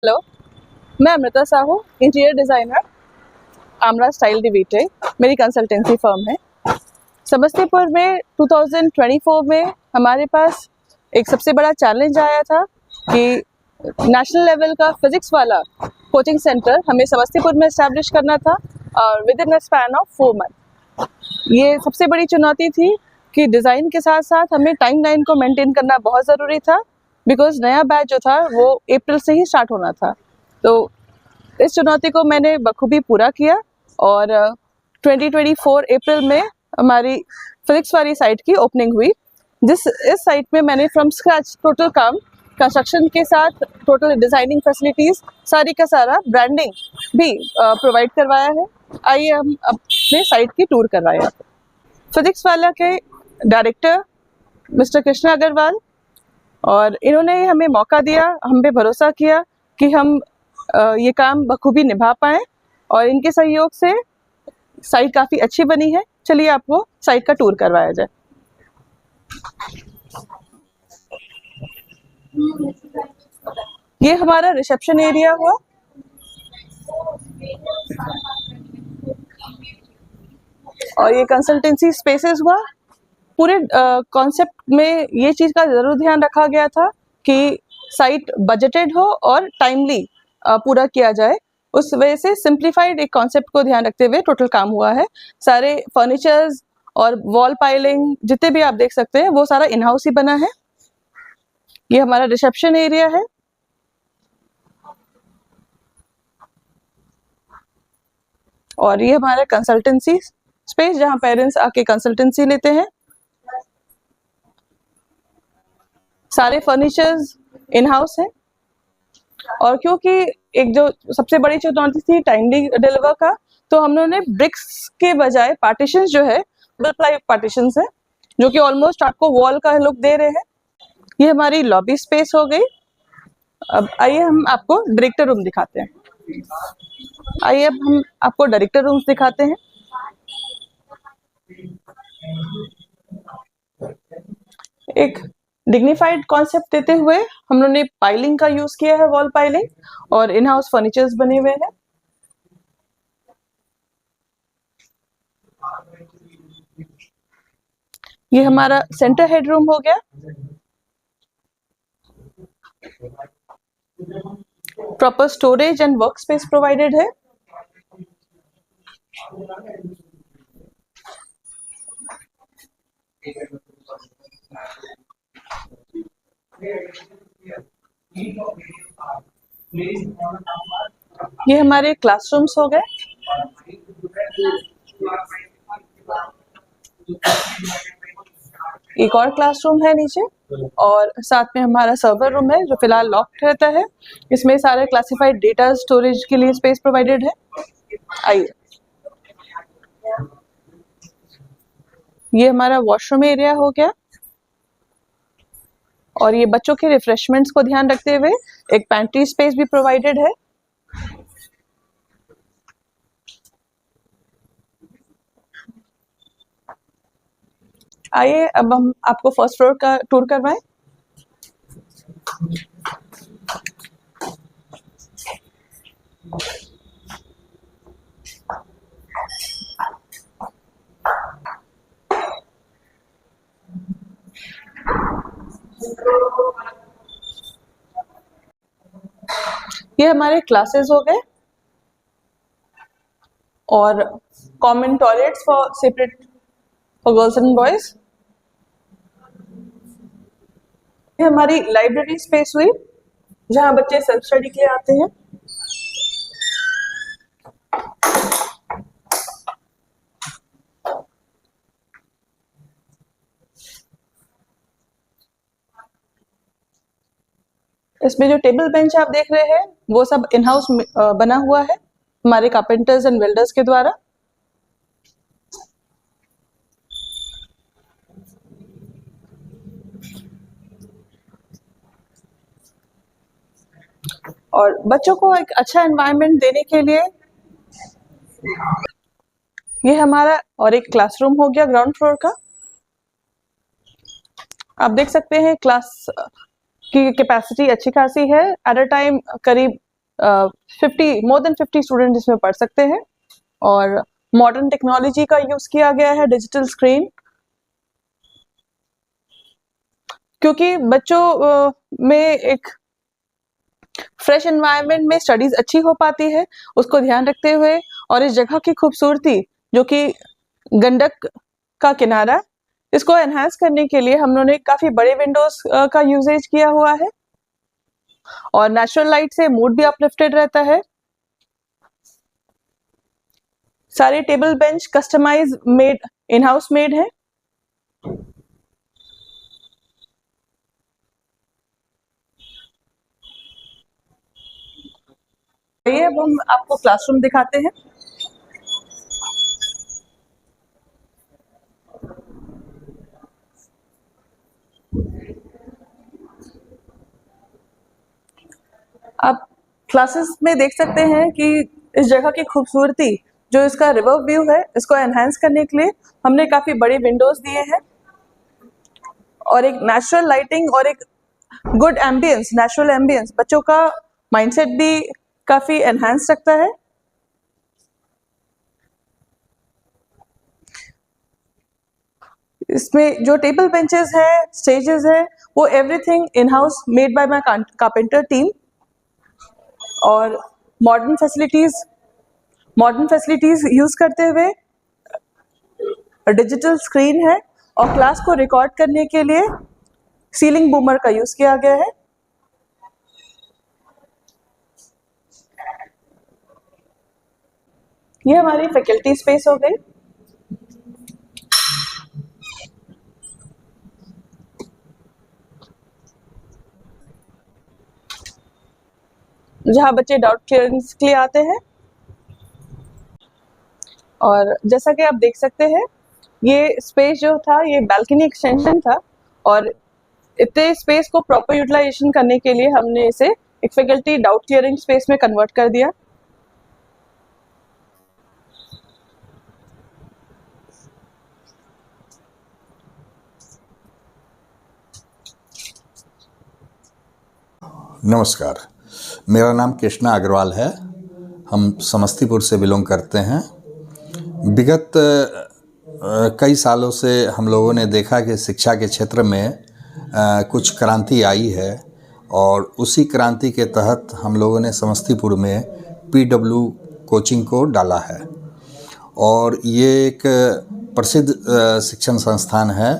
Hello, मैं Amrita Sahu, interior designer, आमरा style डिवीटे, मेरी कंसल्टेंसी फर्म है। समस्तीपुर में 2024 में हमारे पास एक सबसे बड़ा चैलेंज आया था कि नेशनल लेवल का फिज़िक्स वाला कोचिंग सेंटर हमें समस्तीपुर में इस्टेब्लिश करना था और with in a span of 4 month. ये सबसे बड़ी चुनौती थी कि डिज़ाइन के साथ साथ हमें टाइमलाइन को मेंटेन करना बहुत ज़रूरी था, बिकॉज़ नया बैच जो था वो अप्रैल से ही स्टार्ट होना था। तो इस चुनौती को मैंने बखूबी पूरा किया और 2024 अप्रैल में हमारी फिजिक्स वाली साइट की ओपनिंग हुई। इस साइट में मैंने फ्रॉम स्क्रैच टोटल काम कंस्ट्रक्शन के साथ टोटल डिज़ाइनिंग फैसिलिटीज़ सारी का सारा ब्रांडिंग भी प्रोवाइड करवाया है। आइए हम अपने साइट की टूर करवाएं। फिजिक्स वाला के डायरेक्टर मिस्टर कृष्णा अग्रवाल, और इन्होंने हमें मौका दिया, हम पे भरोसा किया कि हम ये काम बखूबी निभा पाएँ और इनके सहयोग से साइट काफ़ी अच्छी बनी है। चलिए आपको साइट का टूर करवाया जाए। ये हमारा रिसेप्शन एरिया हुआ और ये कंसल्टेंसी स्पेसेस हुआ। पूरे कॉन्सेप्ट में ये चीज़ का ज़रूर ध्यान रखा गया था कि साइट बजटेड हो और टाइमली पूरा किया जाए। उस वजह से सिंप्लीफाइड एक कॉन्सेप्ट को ध्यान रखते हुए टोटल काम हुआ है। सारे फर्नीचर्स और वॉल पाइलिंग जितने भी आप देख सकते हैं वो सारा इन हाउस ही बना है। ये हमारा रिसेप्शन एरिया है और ये हमारा कंसल्टेंसी स्पेस जहाँ पेरेंट्स आके कंसल्टेंसी लेते हैं। सारे फर्नीचर्स इन हाउस हैं और क्योंकि एक जो सबसे बड़ी चुनौती थी टाइमली डिलीवर का, तो हम लोगों ने ब्रिक्स के बजाय पार्टीशन जो है डबल प्लाई पार्टीशन है जो कि ऑलमोस्ट आपको वॉल का लुक दे रहे हैं। ये हमारी लॉबी स्पेस हो गई। अब आइए हम आपको डायरेक्टर रूम दिखाते हैं। आइए अब हम आपको डायरेक्टर रूम्स दिखाते हैं। एक डिग्निफाइड कॉन्सेप्ट देते हुए हम लोगों ने पाइलिंग का यूज किया है, वॉल पाइलिंग, और इन हाउस फर्नीचर्स बने हुए हैं। ये हमारा सेंटर हेडरूम हो गया। Proper storage and work space provided है। ये हमारे क्लासरूम्स हो गए। एक और क्लासरूम है नीचे और साथ में हमारा सर्वर रूम है जो फिलहाल लॉक्ड रहता है। इसमें सारे क्लासिफाइड डेटा स्टोरेज के लिए स्पेस प्रोवाइडेड है। आइए, ये हमारा वॉशरूम एरिया हो गया और ये बच्चों के रिफ्रेशमेंट्स को ध्यान रखते हुए एक पैंट्री स्पेस भी प्रोवाइडेड है। आइए अब हम आपको फर्स्ट फ्लोर का टूर करवाएं। ये हमारे क्लासेस हो गए और common toilets for separate for girls and boys. ये हमारी लाइब्रेरी स्पेस हुई जहां बच्चे सेल्फ स्टडी के लिए आते हैं। इसमें जो टेबल बेंच आप देख रहे हैं वो सब इन हाउस बना हुआ है हमारे कारपेंटर्स एंड वेल्डर्स के द्वारा। और बच्चों को एक अच्छा एनवायरनमेंट देने के लिए ये हमारा और एक क्लासरूम हो गया ग्राउंड फ्लोर का। आप देख सकते हैं क्लास की कैपेसिटी अच्छी खासी है। एट अ टाइम करीब मोर देन 50 स्टूडेंट इसमें पढ़ सकते हैं। और मॉडर्न टेक्नोलॉजी का यूज किया गया है, डिजिटल स्क्रीन, क्योंकि बच्चों में एक फ्रेश एनवायरनमेंट में स्टडीज अच्छी हो पाती है, उसको ध्यान रखते हुए। और इस जगह की खूबसूरती जो कि गंडक का किनारा, इसको एनहांस करने के लिए हम लोगों ने काफी बड़े विंडोज का यूजेज किया हुआ है। और नेचुरल लाइट से मूड भी अपलिफ्टेड रहता है। सारे table bench customize made, in house made है। ये अब हम आपको क्लासरूम दिखाते हैं। आप क्लासेस में देख सकते हैं कि इस जगह की खूबसूरती, जो इसका रिवर व्यू है, इसको एनहांस करने के लिए हमने काफी बड़े विंडोज दिए हैं और एक नेचुरल लाइटिंग और एक गुड एम्बियंस, नेचुरल एम्बियंस बच्चों का माइंडसेट भी काफी एनहांस रखता है। इसमें जो टेबल बेंचेस है, स्टेजेस है, वो everything in house made by my carpenter team. और मॉडर्न फैसिलिटीज यूज करते हुए डिजिटल स्क्रीन है और क्लास को रिकॉर्ड करने के लिए सीलिंग बूमर का यूज किया गया है। ये हमारी फैकल्टी स्पेस हो गई। जहां बच्चे डाउट क्लियरेंस के लिए आते हैं। और जैसा कि आप देख सकते हैं, ये स्पेस जो था, ये बालकनी एक्सटेंशन था और इतने स्पेस को प्रॉपर यूटिलाइजेशन करने के लिए हमने इसे एक फैकल्टी डाउट क्लियरिंग स्पेस में कन्वर्ट कर दिया। नमस्कार, मेरा नाम कृष्णा अग्रवाल है। हम समस्तीपुर से बिलोंग करते हैं। विगत कई सालों से हम लोगों ने देखा कि शिक्षा के क्षेत्र में कुछ क्रांति आई है और उसी क्रांति के तहत हम लोगों ने समस्तीपुर में PW कोचिंग को डाला है। और ये एक प्रसिद्ध शिक्षण संस्थान है।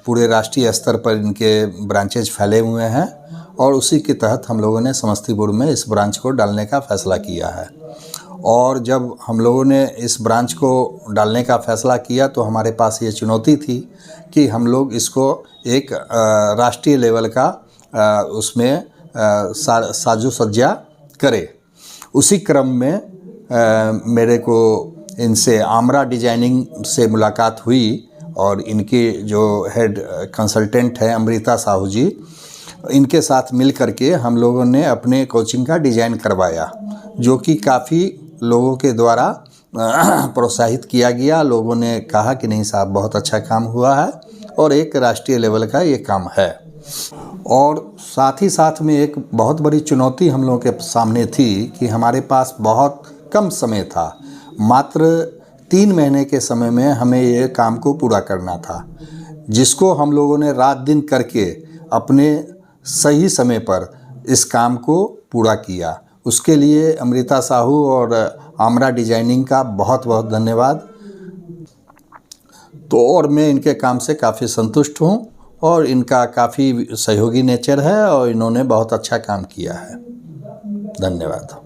पूरे राष्ट्रीय स्तर पर इनके ब्रांचेज फैले हुए हैं और उसी के तहत हम लोगों ने समस्तीपुर में इस ब्रांच को डालने का फ़ैसला किया है। और जब हम लोगों ने इस ब्रांच को डालने का फ़ैसला किया तो हमारे पास ये चुनौती थी कि हम लोग इसको एक राष्ट्रीय लेवल का उसमें साजो सज्जा करें। उसी क्रम में मेरे को इनसे आमरा डिजाइनिंग से मुलाकात हुई और इनकी जो हेड कंसल्टेंट है अमृता साहू जी, इनके साथ मिल करके हम लोगों ने अपने कोचिंग का डिज़ाइन करवाया, जो कि काफ़ी लोगों के द्वारा प्रोत्साहित किया गया। लोगों ने कहा कि नहीं साहब, बहुत अच्छा काम हुआ है और एक राष्ट्रीय लेवल का ये काम है। और साथ ही साथ में एक बहुत बड़ी चुनौती हम लोगों के सामने थी कि हमारे पास बहुत कम समय था। मात्र 3 महीने के समय में हमें ये काम को पूरा करना था, जिसको हम लोगों ने रात दिन करके अपने सही समय पर इस काम को पूरा किया। उसके लिए अमृता साहू और आमरा डिजाइनिंग का बहुत बहुत धन्यवाद। तो और मैं इनके काम से काफ़ी संतुष्ट हूँ और इनका काफ़ी सहयोगी नेचर है और इन्होंने बहुत अच्छा काम किया है। धन्यवाद।